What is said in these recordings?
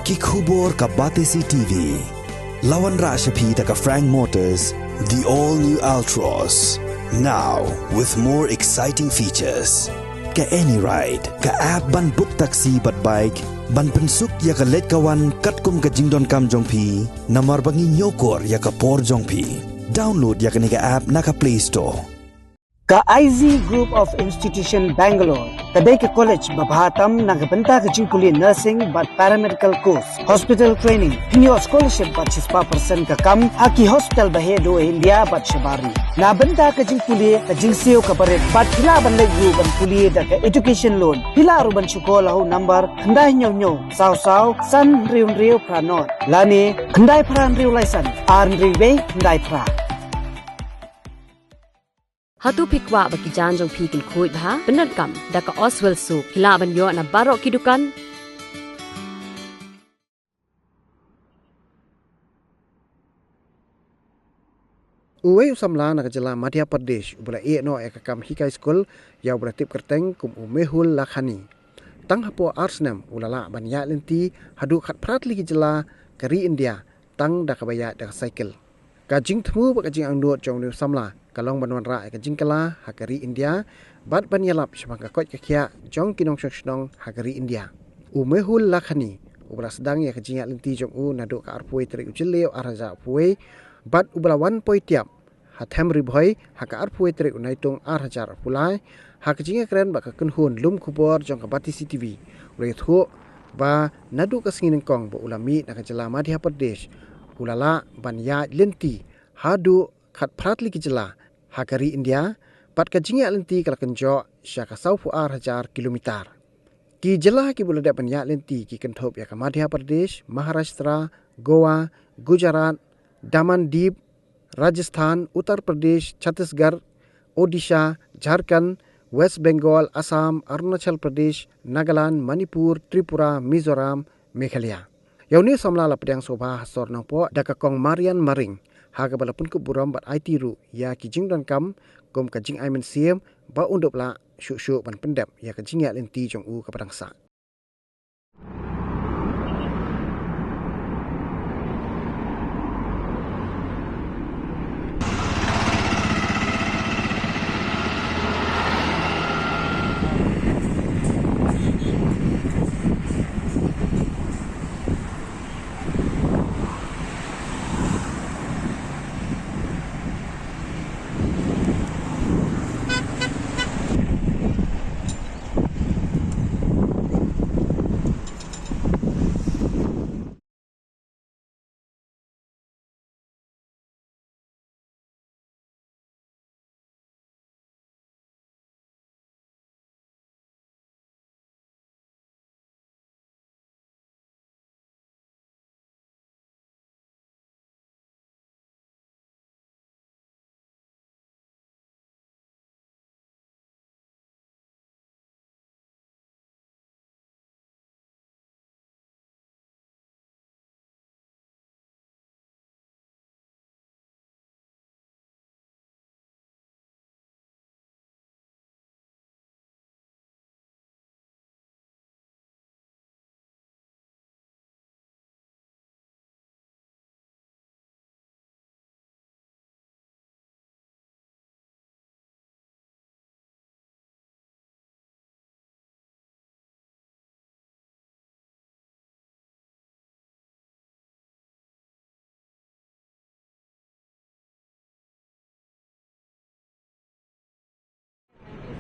Kikubor ka Batesi TV. Lawan Rashapi ka Frank Motors. The all-new Altros. Now, with more exciting features. Ka any ride, ka app ban book taxi bat bike, ban pensuk ya ka let kawan katkum ka jingdon kam jongpi, namar bangi nyokor ya ka por jongpi. Download ya ka app na ka Play Store. Ka IZ Group of Institution Bangalore, kadai ke college babhatam nagabanta ka jingpuli nursing but paramedical course, hospital training, new scholarship but 6% ka kam, haki hospital bahedo India but shabari. Nabanta ka jingpuli ka jingseo ka baret but hila ban lagu ban puli da ka education loan. Hila ruban syukola ho number kandai nyo saw san riu pranot. Lani kandai pran riu license, riu kandai pra. Hatu pikwa baki janjong pikil kuit bha benar kam daka Oswell soup hilaban yo na barok kidukan. Uwe usamla na kajala Madhya Pradesh ubala no ekakam hikai school ya ubala tip kerteng kum umehul lakhani. Tang hapo arsnam ulala banya lenti hadu khat pratli kijala kari India tang dakabaya dak cycle. Kajing temu bakajing angdot jong ni samla kalong banwan ra kajing kala hakari India bat banyalap semangka kot kakia jong kinong shong hakari India. Umehul lakhani ubala sedang ya kajing lenti jong u naduk ka arpuai teri ujileo araja puai bat ubala 1 tiap hatem ribhoi haka arpuai teri unaitung arajar pulai hakajing keren baka kenhun lum kubor jong ka Batesi TV ulai thu ba naduk ka singin kong ba ulami na kajala Madhya Pradesh ulala banya lenti hadu khat pratli kijala hakari India pat kajing lenti kala kenjo syaka saufu arajar kilometer. Ki jala ki bulada banya lenti ki kenthop ya ka Madhya Pradesh, Maharashtra, Goa, Gujarat, Daman Deep, Rajasthan, Uttar Pradesh, Chhattisgarh, Odisha, Jharkhand, West Bengal, Assam, Arunachal Pradesh, Nagaland, Manipur, Tripura, Mizoram, Meghalaya. Yauni samla la pedang soba hasor nang po dakakong Marian Maring haga balapun ku buram bat IT ru ya ki jingdon kam kom ka jing aimen siem ba undop la syuk ban pendap ya ka jingya lenti jong u ka padang sa.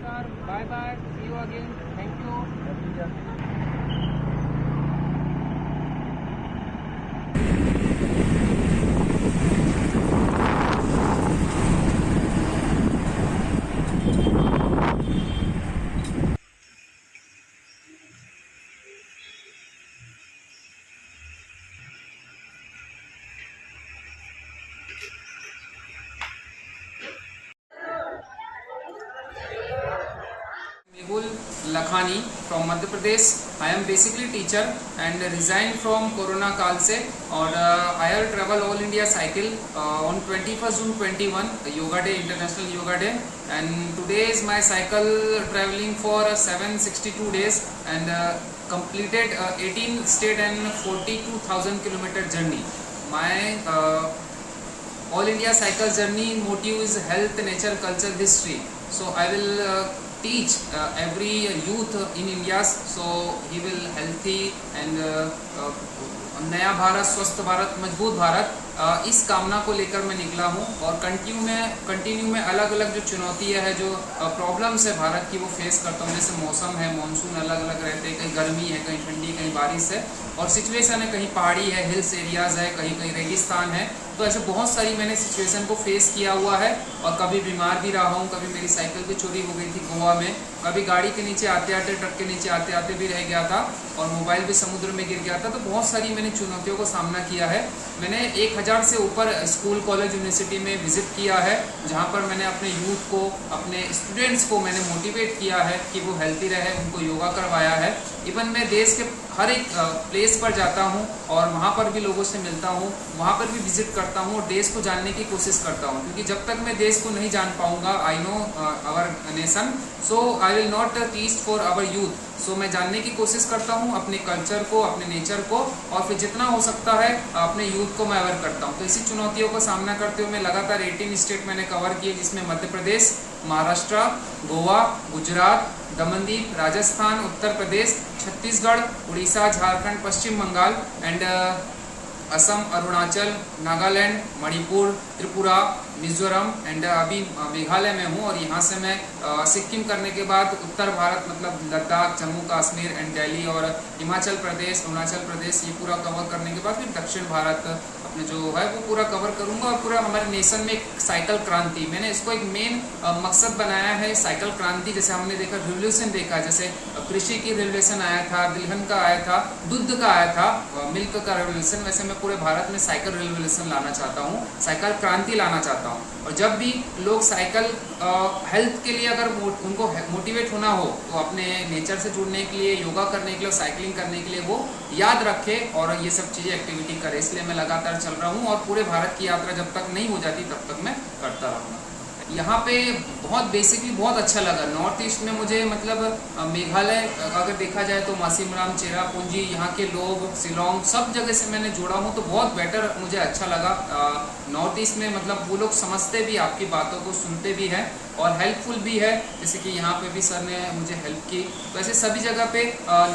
Sir, bye bye. See you again. Thank you. Mehul Lakhani from Madhya Pradesh. I am basically teacher and resigned from Corona काल से और I have travel all India cycle on 21st June 21 Yoga Day, International Yoga Day, and today is my cycle traveling for 762 days and completed 18 state and 42,000 kilometer journey. My all India cycle journey motive is health, nature, culture, history. So I will teach every youth in India, so he will healthy and नया भारत, स्वस्थ भारत, मजबूत भारत, इस कामना को लेकर मैं निकला हूँ। और कंटिन्यू में अलग अलग जो चुनौतियाँ है, जो प्रॉब्लम्स है भारत की, वो फेस करता हूँ। जैसे मौसम है, मानसून अलग अलग रहते हैं, कहीं गर्मी है, कहीं ठंडी, कहीं बारिश है, और सिचुएशन है, कहीं पहाड़ी है, हिल्स एरियाज़ है, कहीं कहीं रेगिस्तान है। तो ऐसे बहुत सारी मैंने सिचुएशन को फेस किया हुआ है, और कभी बीमार भी रहा हूँ, कभी मेरी साइकिल भी चोरी हो गई थी गोवा में, कभी गाड़ी के नीचे आते आते, ट्रक के नीचे आते आते भी रह गया था, और मोबाइल भी समुद्र में गिर गया था। तो बहुत सारी मैंने चुनौतियों को सामना किया है। मैंने 1000 से ऊपर स्कूल, कॉलेज, यूनिवर्सिटी में विजिट किया है, जहाँ पर मैंने अपने यूथ को, अपने स्टूडेंट्स को मैंने मोटिवेट किया है कि वो हेल्थी रहे, उनको योगा करवाया है। इवन मैं देश के हर एक प्लेस पर जाता हूँ और वहाँ पर भी लोगों से मिलता हूँ, वहाँ पर भी विजिट करता हूँ और देश को जानने की कोशिश करता हूँ, क्योंकि जब तक मैं देश को नहीं जान पाऊँगा, I know our nation, so I will not teach for our youth. सो मैं जानने की कोशिश करता हूँ अपने कल्चर को, अपने नेचर को, और फिर जितना हो सकता है अपने यूथ को मैं अवेयर करता हूँ। तो इसी चुनौतियों का सामना करते हुए मैं लगातार 18 स्टेट मैंने कवर किए, जिसमें मध्य प्रदेश, महाराष्ट्र, गोवा, गुजरात, दमनदीप, राजस्थान, उत्तर प्रदेश, छत्तीसगढ़, उड़ीसा, झारखंड, पश्चिम बंगाल एंड असम, अरुणाचल, नागालैंड, मणिपुर, त्रिपुरा, मिजोरम एंड अभी मेघालय में हूँ। और यहाँ से मैं सिक्किम करने के बाद उत्तर भारत, मतलब लद्दाख, जम्मू कश्मीर एंड दिल्ली और हिमाचल प्रदेश, अरुणाचल प्रदेश, ये पूरा कवर करने के बाद फिर दक्षिण भारत अपने जो है वो पूरा कवर करूँगा। और पूरा हमारे नेशन में एक साइकिल क्रांति, मैंने इसको एक मेन मकसद बनाया है, साइकिल क्रांति। जैसे हमने देखा रिवोल्यूशन देखा, जैसे कृषि की रिवोल्यूशन आया था, तिलहन का आया था, दूध का आया था, मिल्क का रिवोल्यूशन, वैसे मैं पूरे भारत में साइकिल रिवोल्यूशन लाना चाहता हूँ, साइकिल क्रांति लाना चाहता हूँ। और जब भी लोग साइकिल हेल्थ के लिए अगर उनको मोटिवेट होना हो, तो अपने नेचर से जुड़ने के लिए, योगा करने के लिए, साइकिलिंग करने के लिए वो याद रखे और ये सब चीज़ें एक्टिविटी करे। इसलिए मैं लगातार चल रहा हूँ और पूरे भारत की यात्रा जब तक नहीं हो जाती तब तक मैं करता रहूँगा। यहाँ पे बहुत बेसिकली बहुत अच्छा लगा। नॉर्थ ईस्ट में मुझे मतलब मेघालय अगर देखा जाए तो मासीमराम, चेरापूंजी, यहाँ के लोग, शिलोंग, सब जगह से मैंने जुड़ा हूँ, तो बहुत बेटर मुझे अच्छा लगा। नॉर्थ ईस्ट में मतलब वो लोग समझते भी, आपकी बातों को सुनते भी हैं और हेल्पफुल भी है। जैसे कि यहाँ पे भी सर ने मुझे हेल्प की। तो ऐसे सभी जगह पे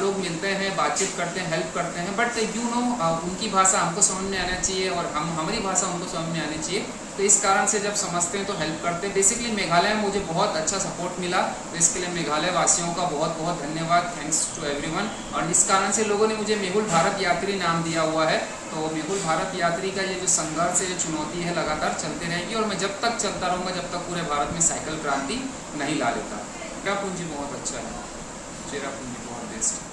लोग मिलते हैं, बातचीत करते हैं, हेल्प करते हैं, बट यू नो उनकी भाषा हमको समझ में आना चाहिए और हमारी भाषा उनको समझ में आनी चाहिए। तो इस कारण से जब समझते हैं तो हेल्प करते हैं। बेसिकली मेघालय में मुझे बहुत अच्छा सपोर्ट मिला, तो इसके लिए मेघालय वासियों का बहुत बहुत धन्यवाद, थैंक्स टू एवरीवन। और इस कारण से लोगों ने मुझे मेहुल भारत यात्री नाम दिया हुआ है। तो मेहुल भारत यात्री का ये जो संघर्ष है, जो चुनौती है, लगातार चलते रहेगी और मैं जब तक चलता रहूँगा जब तक पूरे भारत में साइकिल क्रांति नहीं ला लेता। चेरापूंजी बहुत अच्छा है, चेरापूंजी बहुत बेस्ट।